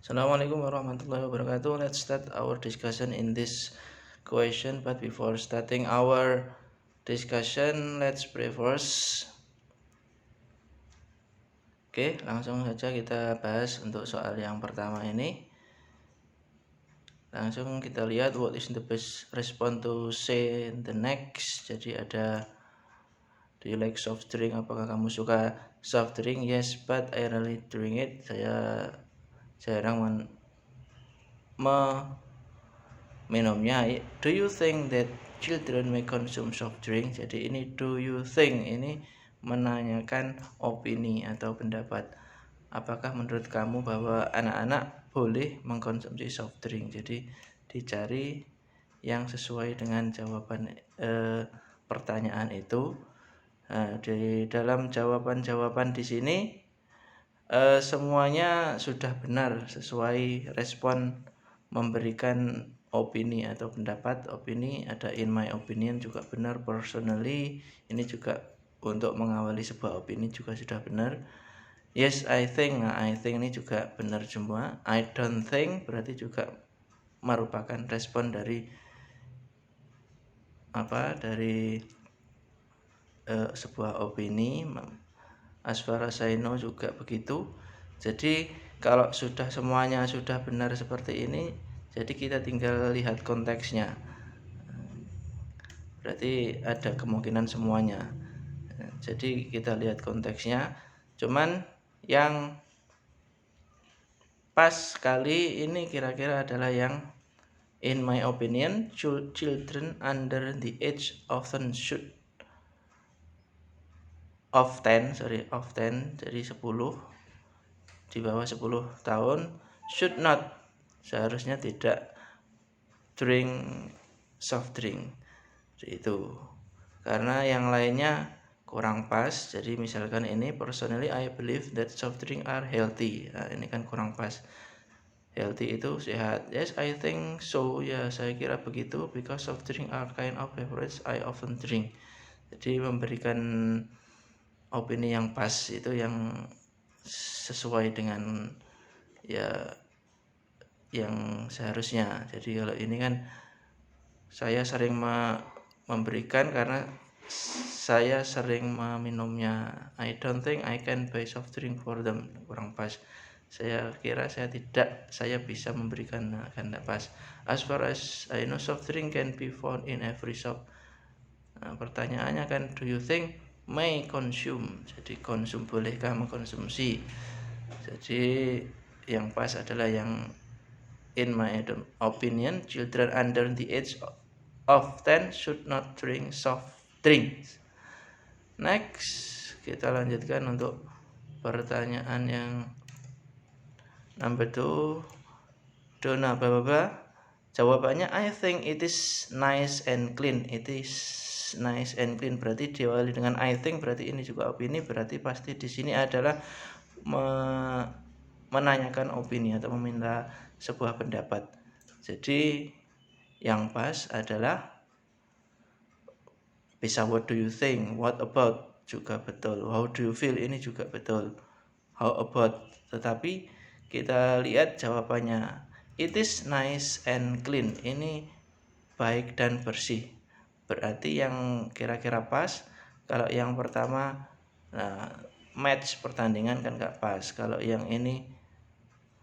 Assalamualaikum warahmatullahi wabarakatuh. Let's start our discussion in this question. But before starting our discussion, let's pray first. Oke, langsung saja kita bahas untuk soal yang pertama ini. Langsung kita lihat what is the best response to say the next. Jadi ada do you like soft drink? Apakah kamu suka soft drink? Yes, but I rarely drink it. Saya jarang minumnya. Do you think that children may consume soft drink? Jadi ini do you think, ini menanyakan opini atau pendapat. Apakah menurut kamu bahwa anak-anak boleh mengkonsumsi soft drink? Jadi dicari yang sesuai dengan jawaban pertanyaan itu. Nah, di dalam jawaban-jawaban di sini semuanya sudah benar sesuai respon memberikan opini atau pendapat. Opini ada in my opinion juga benar, personally ini juga untuk mengawali sebuah opini juga sudah benar. Yes I think, nah I think ini juga benar semua. I don't think berarti juga merupakan respon dari sebuah opini. As far as I know juga begitu. Jadi kalau sudah semuanya sudah benar seperti ini, jadi kita tinggal lihat konteksnya. Berarti ada kemungkinan semuanya. Jadi kita lihat konteksnya. Cuman yang pas sekali ini kira-kira adalah yang in my opinion, children under the age often should of 10, jadi 10, di bawah 10 tahun should not, seharusnya tidak drink soft drink. Itu karena yang lainnya kurang pas. Jadi misalkan ini personally I believe that soft drink are healthy. Nah, ini kan kurang pas. Healthy itu sehat. Yes I think so, ya saya kira begitu, because soft drink are kind of beverage I often drink. Jadi memberikan opini yang pas itu yang sesuai dengan ya yang seharusnya. Jadi kalau ini kan saya sering memberikan karena saya sering meminumnya. I don't think I can buy soft drink for them, kurang pas. Saya kira saya bisa memberikan, akan tidak pas. As far as I know soft drink can be found in every shop. Nah, pertanyaannya kan do you think may consume, jadi konsum, bolehkah mengkonsumsi. Jadi yang pas adalah yang in my opinion children under the age of 10 should not drink soft drinks. Next kita lanjutkan untuk pertanyaan yang number 2. Dona baba. Jawabannya I think it is nice and clean. It is nice and clean berarti diawali dengan I think, berarti ini juga opini, berarti pasti di sini adalah menanyakan opini atau meminta sebuah pendapat. Jadi yang pas adalah bisa what do you think, what about juga betul, how do you feel ini juga betul, how about. Tetapi kita lihat jawabannya it is nice and clean, ini baik dan bersih. Berarti yang kira-kira pas. Kalau yang pertama match pertandingan kan gak pas. Kalau yang ini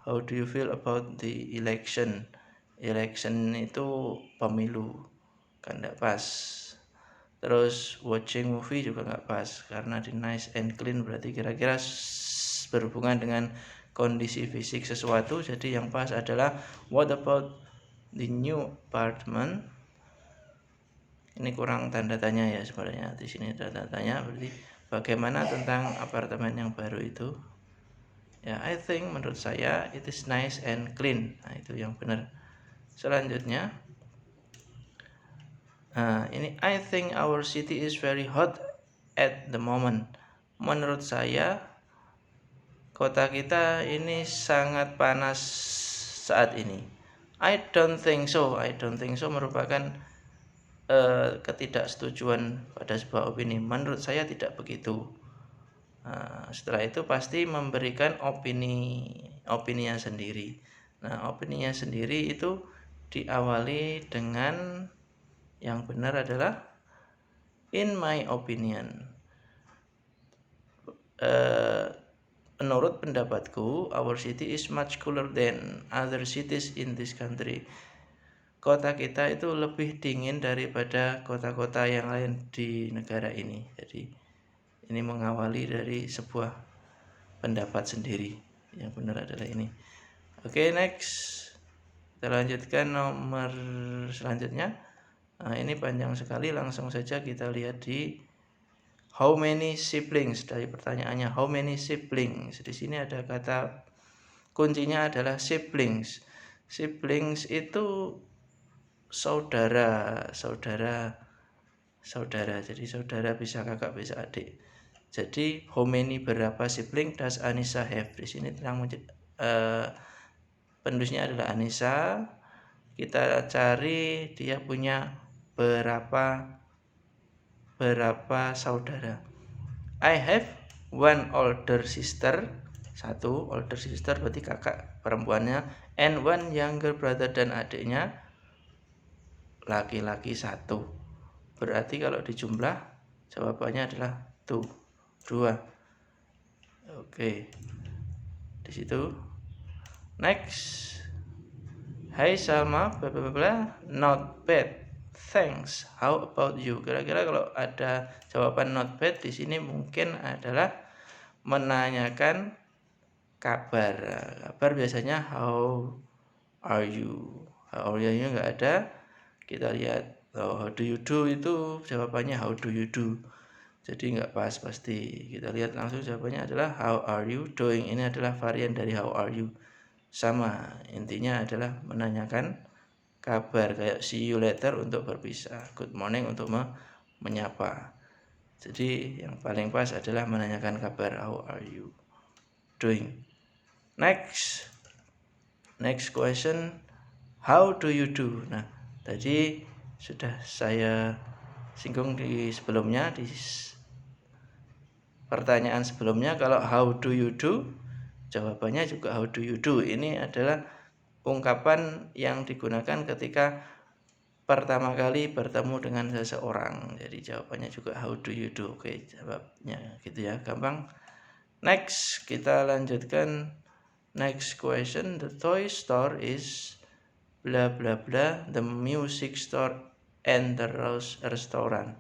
how do you feel about the election itu pemilu, kan gak pas. Terus watching movie juga gak pas karena di nice and clean berarti kira-kira berhubungan dengan kondisi fisik sesuatu. Jadi yang pas adalah what about the new apartment. Ini kurang tanda tanya ya sebenarnya. Di sini ada tanda tanya, berarti bagaimana tentang apartemen yang baru itu. Ya, I think menurut saya it is nice and clean. Nah, itu yang benar. Selanjutnya ini I think our city is very hot at the moment. Menurut saya kota kita ini sangat panas saat ini. I don't think so. I don't think so merupakan ketidaksetujuan pada sebuah opini. Menurut saya tidak begitu. Setelah itu pasti memberikan opini opininya sendiri. Nah, opininya sendiri itu diawali dengan yang benar adalah in my opinion. Menurut pendapatku, our city is much cooler than other cities in this country. Kota kita itu lebih dingin daripada kota-kota yang lain di negara ini. Jadi ini mengawali dari sebuah pendapat sendiri. Yang benar adalah ini. Oke, next. Kita lanjutkan nomor selanjutnya. Nah, ini panjang sekali, langsung saja kita lihat di how many siblings. Dari pertanyaannya how many siblings. Di sini ada kata kuncinya adalah siblings. Siblings itu saudara. Jadi saudara bisa kakak, bisa adik. Jadi how many, berapa sibling does Anissa have? Di sini tentang penulisnya adalah Anissa. Kita cari dia punya berapa saudara. I have one older sister. Satu older sister berarti kakak perempuannya, and one younger brother, dan adiknya laki-laki satu. Berarti kalau dijumlah jawabannya adalah 2. Oke. Di situ. Next. Hai Salma, bla bla bla, not bad. Thanks. How about you? Kira-kira kalau ada jawaban not bad di sini mungkin adalah menanyakan kabar. Kabar biasanya how are you? How are you nggak ada. Kita lihat how do you do, itu jawabannya how do you do. Jadi nggak pas pasti. Kita lihat langsung jawabannya adalah how are you doing. Ini adalah varian dari how are you. Sama, intinya adalah menanyakan kabar, kayak see you later untuk berpisah, good morning untuk menyapa. Jadi yang paling pas adalah menanyakan kabar, how are you doing. Next question, how do you do. Nah, tadi sudah saya singgung di sebelumnya, di pertanyaan sebelumnya. Kalau how do you do, jawabannya juga how do you do. Ini adalah ungkapan yang digunakan ketika pertama kali bertemu dengan seseorang. Jadi jawabannya juga how do you do. Oke, jawabnya gitu ya, gampang. Next, kita lanjutkan. Next question, the toy store is bla bla bla, the music store and the restaurant.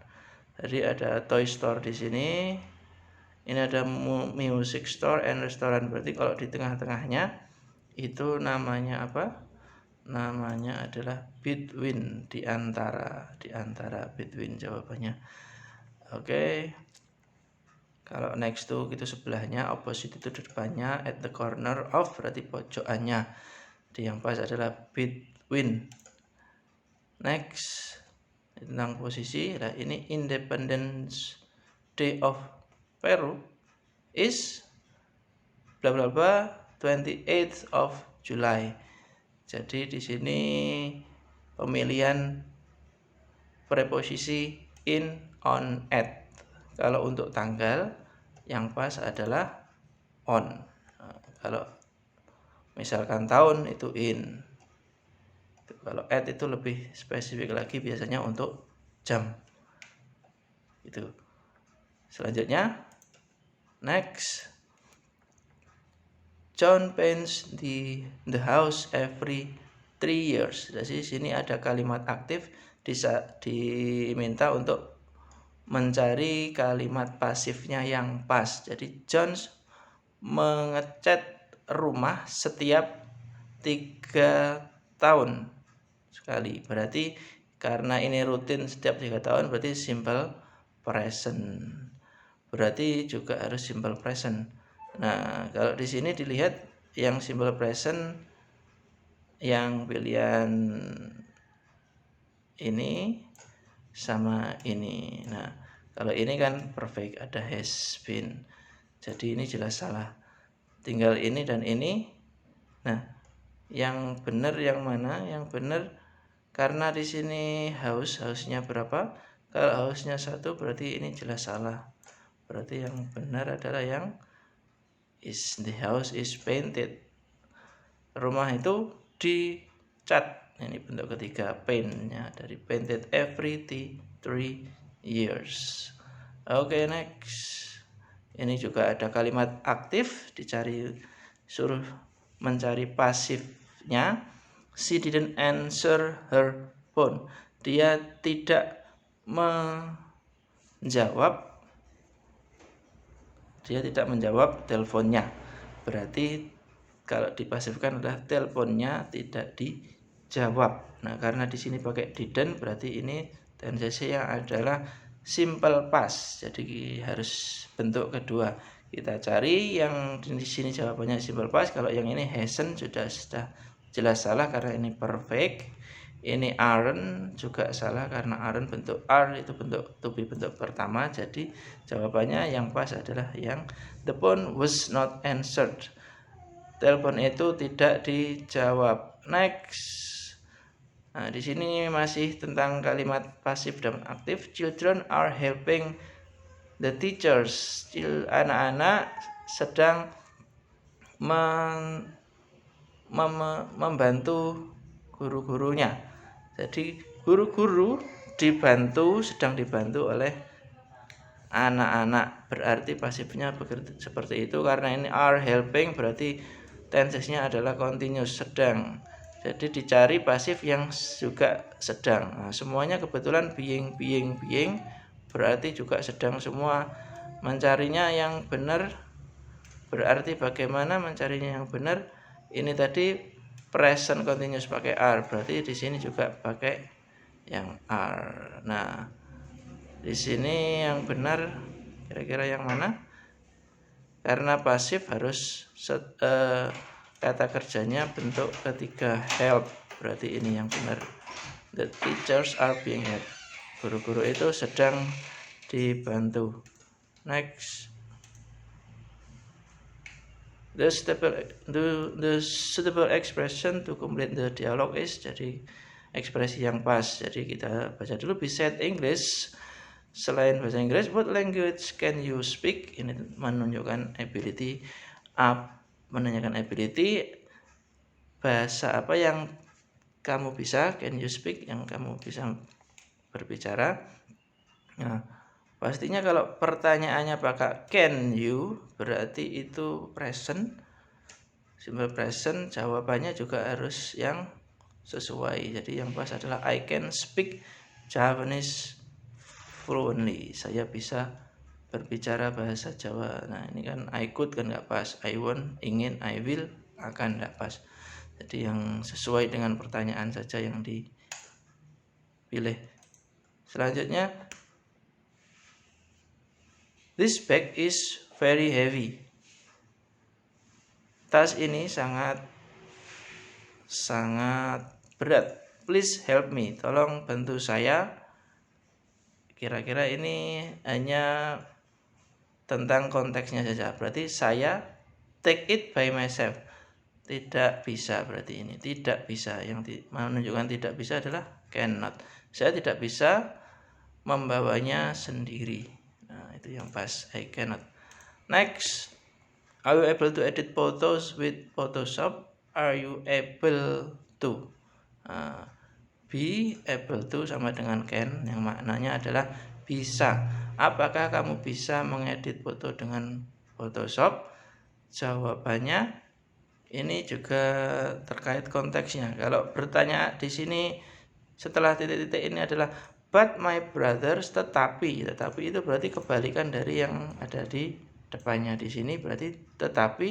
Jadi ada toy store di sini. Ini ada music store and restaurant. Berarti kalau di tengah-tengahnya itu namanya apa? Namanya adalah between, di antara between jawabannya. Oke. Kalau next to itu sebelahnya, opposite itu depannya, at the corner of berarti pojokannya. Jadi yang pas adalah between. Next, tentang posisi. Nah, ini Independence Day of Peru is bla bla bla 28th of July. Jadi di sini pemilihan preposisi in, on, at. Kalau untuk tanggal yang pas adalah on. Nah, kalau misalkan tahun itu in. Kalau at itu lebih spesifik lagi, biasanya untuk jam. Itu. Selanjutnya, next. John paints the house every 3 years. Jadi sini ada kalimat aktif, diminta untuk mencari kalimat pasifnya yang pas. Jadi John mengecat rumah setiap 3 tahun sekali. Berarti karena ini rutin setiap 3 tahun, berarti simple present. Berarti juga harus simple present. Nah, kalau di sini dilihat yang simple present, yang pilihan ini sama ini. Nah, kalau ini kan perfect, ada has been. Jadi ini jelas salah. Tinggal ini dan ini. Nah, yang benar yang mana? Yang benar karena di sini house-nya berapa? Kalau house-nya 1 berarti ini jelas salah. Berarti yang benar adalah yang is the house is painted. rumah itu dicat. Ini bentuk ketiga, paint-nya dari painted every 3 years. Oke, next. Ini juga ada kalimat aktif, suruh mencari pasifnya. She didn't answer her phone. Dia tidak menjawab teleponnya. Berarti kalau dipasifkan adalah teleponnya tidak dijawab. Nah, karena di sini pakai didn't, berarti ini tendensi yang adalah simple past. Jadi harus bentuk kedua. Kita cari yang di sini jawabannya simple past. Kalau yang ini hasn't sudah jelas salah karena ini perfect. Ini aren't juga salah karena aren't bentuk are itu bentuk to be bentuk pertama. Jadi jawabannya yang pas adalah yang the phone was not answered. Telepon itu tidak dijawab. Next. Nah, di sini masih tentang kalimat pasif dan aktif. Children are helping the teachers. Anak-anak sedang membantu guru-gurunya. Jadi guru-guru sedang dibantu oleh anak-anak. Berarti pasifnya seperti itu. Karena ini are helping berarti tensesnya adalah continuous, sedang. Jadi dicari pasif yang juga sedang. Nah, semuanya kebetulan being berarti juga sedang semua. Mencarinya yang benar berarti bagaimana mencarinya yang benar? Ini tadi present continuous pakai are, berarti di sini juga pakai yang are. Nah, di sini yang benar kira-kira yang mana? Karena pasif harus kata kerjanya bentuk ketiga help, berarti ini yang benar. The teachers are being helped. Guru-guru itu sedang dibantu. Next. The suitable expression to complete the dialogue is, jadi ekspresi yang pas. Jadi kita baca dulu. Besides English, selain bahasa Inggris, what language can you speak? Ini menunjukkan ability. Menanyakan ability, bahasa apa yang kamu bisa? Can you speak? Yang kamu bisa berbicara. Nah, pastinya kalau pertanyaannya pakai can you, berarti itu present, simple present. Jawabannya juga harus yang sesuai. Jadi yang pas adalah I can speak Japanese fluently. Saya bisa berbicara bahasa Jawa. Nah, ini kan I could kan nggak pas. I want, ingin, I will, akan nggak pas. Jadi yang sesuai dengan pertanyaan saja yang dipilih. Selanjutnya, this bag is very heavy. Tas ini sangat berat. Please help me. Tolong bantu saya. Kira-kira ini hanya tentang konteksnya saja. Berarti saya take it by myself. Tidak bisa, berarti ini tidak bisa. Yang menunjukkan tidak bisa adalah cannot. Saya tidak bisa membawanya sendiri. Nah, itu yang pas, I cannot. Next. Are you able to edit photos with Photoshop? Are you able to? Be able to sama dengan can, yang maknanya adalah bisa. Apakah kamu bisa mengedit foto dengan Photoshop? Jawabannya ini juga terkait konteksnya. Kalau bertanya di sini setelah titik-titik ini adalah but my brothers, tetapi itu berarti kebalikan dari yang ada di depannya. Di sini berarti tetapi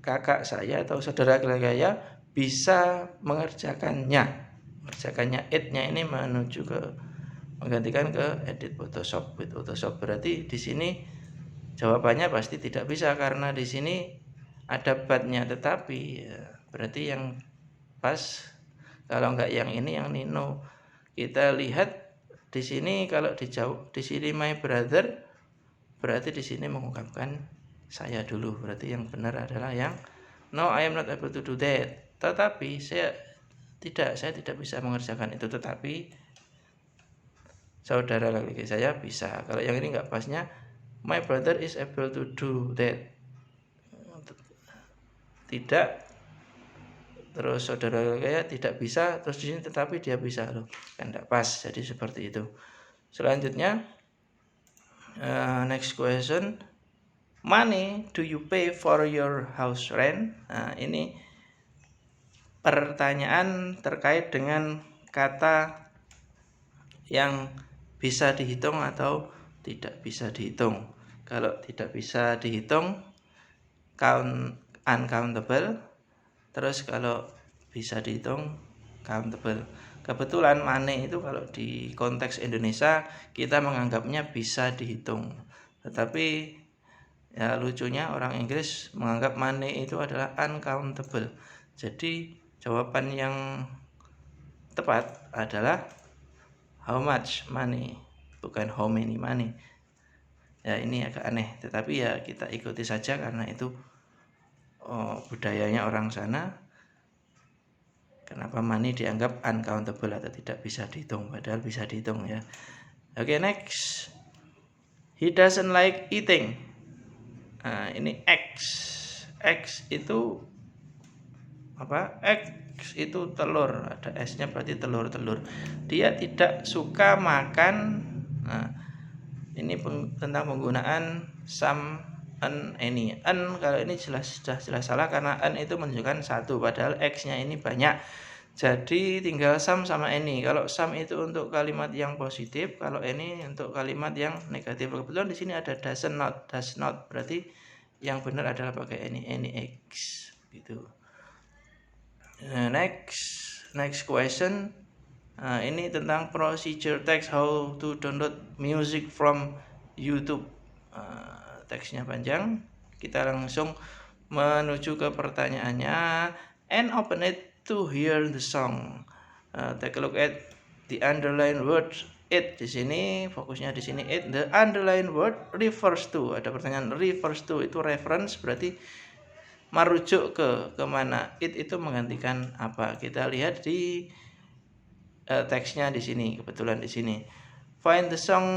kakak saya atau saudara saya bisa mengerjakannya it-nya ini menuju ke menggantikan ke edit Photoshop with Photoshop. Berarti di sini jawabannya pasti tidak bisa karena di sini ada but-nya, tetapi berarti yang pas. Kalau enggak yang ini, yang Nino. Kita lihat di sini kalau dijawab di sini my brother, berarti di sini mengungkapkan saya dulu. Berarti yang benar adalah yang no, I am not able to do that. Tetapi saya tidak bisa mengerjakan itu, tetapi saudara laki-laki saya bisa. Kalau yang ini enggak pasnya my brother is able to do that. tidak, terus saudara kaya tidak bisa, terus di sini tetapi dia bisa loh, kan tidak pas. Jadi seperti itu. Selanjutnya next question, money do you pay for your house rent? Nah, ini pertanyaan terkait dengan kata yang bisa dihitung atau tidak bisa dihitung. Kalau tidak bisa dihitung, uncountable. Terus kalau bisa dihitung, countable. Kebetulan money itu kalau di konteks Indonesia kita menganggapnya bisa dihitung. Tetapi ya lucunya orang Inggris menganggap money itu adalah uncountable. Jadi jawaban yang tepat adalah how much money, bukan how many money. Ya ini agak aneh, tetapi ya kita ikuti saja karena itu budayanya orang sana. Kenapa money dianggap uncountable atau tidak bisa dihitung, padahal bisa dihitung ya. Oke, next. He doesn't like eating. Nah, ini X. X itu apa? X itu telur, ada S-nya berarti telur-telur. Dia tidak suka makan. Nah, ini tentang penggunaan some, an, any. An kalau ini jelas salah karena an itu menunjukkan satu, padahal X-nya ini banyak. Jadi tinggal some sama any. Kalau some itu untuk kalimat yang positif, kalau any untuk kalimat yang negatif. Kebetulan di sini ada does not. Berarti yang benar adalah pakai any X gitu. Next question. Ini tentang procedure text, how to download music from YouTube. Teksnya panjang. Kita langsung menuju ke pertanyaannya. And open it to hear the song. Take a look at the underlined word it. Di sini fokusnya di sini it. The underlined word refers to. Ada pertanyaan refers to, itu reference berarti merujuk ke mana. It itu menggantikan apa? Kita lihat di teksnya di sini, kebetulan di sini. Find the song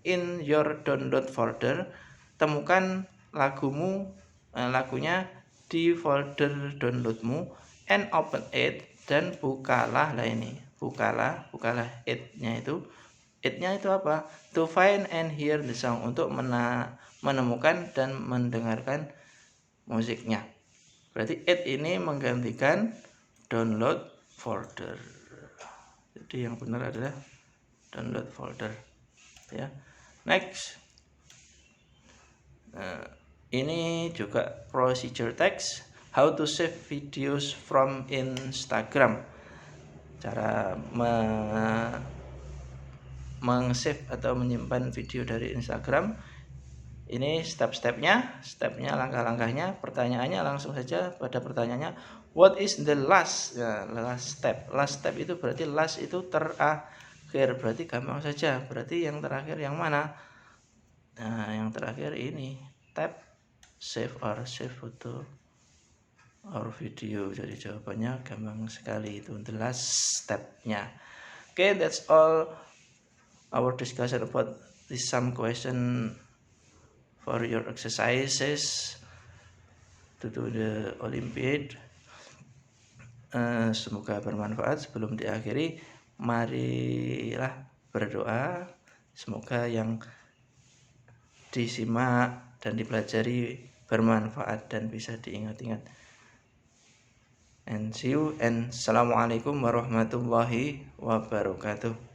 in your download folder. Temukan lagunya di folder downloadmu, and open it, dan bukalah it-nya itu. It-nya itu apa? To find and hear the song, untuk menemukan dan mendengarkan musiknya. Berarti it ini menggantikan download folder. Jadi yang benar adalah download folder ya. Next. Ini juga procedure text, how to save videos from Instagram. Cara meng-save atau menyimpan video dari Instagram. Ini stepnya, langkah-langkahnya. Pertanyaannya langsung saja pada pertanyaannya, what is the last? Ya, last step. Last step itu berarti last itu terakhir. Berarti gampang saja. Berarti yang terakhir yang mana? Nah, yang terakhir ini, tap save photo or video. Jadi jawabannya gampang sekali, itu the last stepnya. Okay, that's all our discussion about this some question for your exercises to do the Olympiad. Semoga bermanfaat. Sebelum diakhiri, marilah berdoa. Semoga yang disimak dan dipelajari bermanfaat dan bisa diingat-ingat. And see you, and assalamualaikum warahmatullahi wabarakatuh.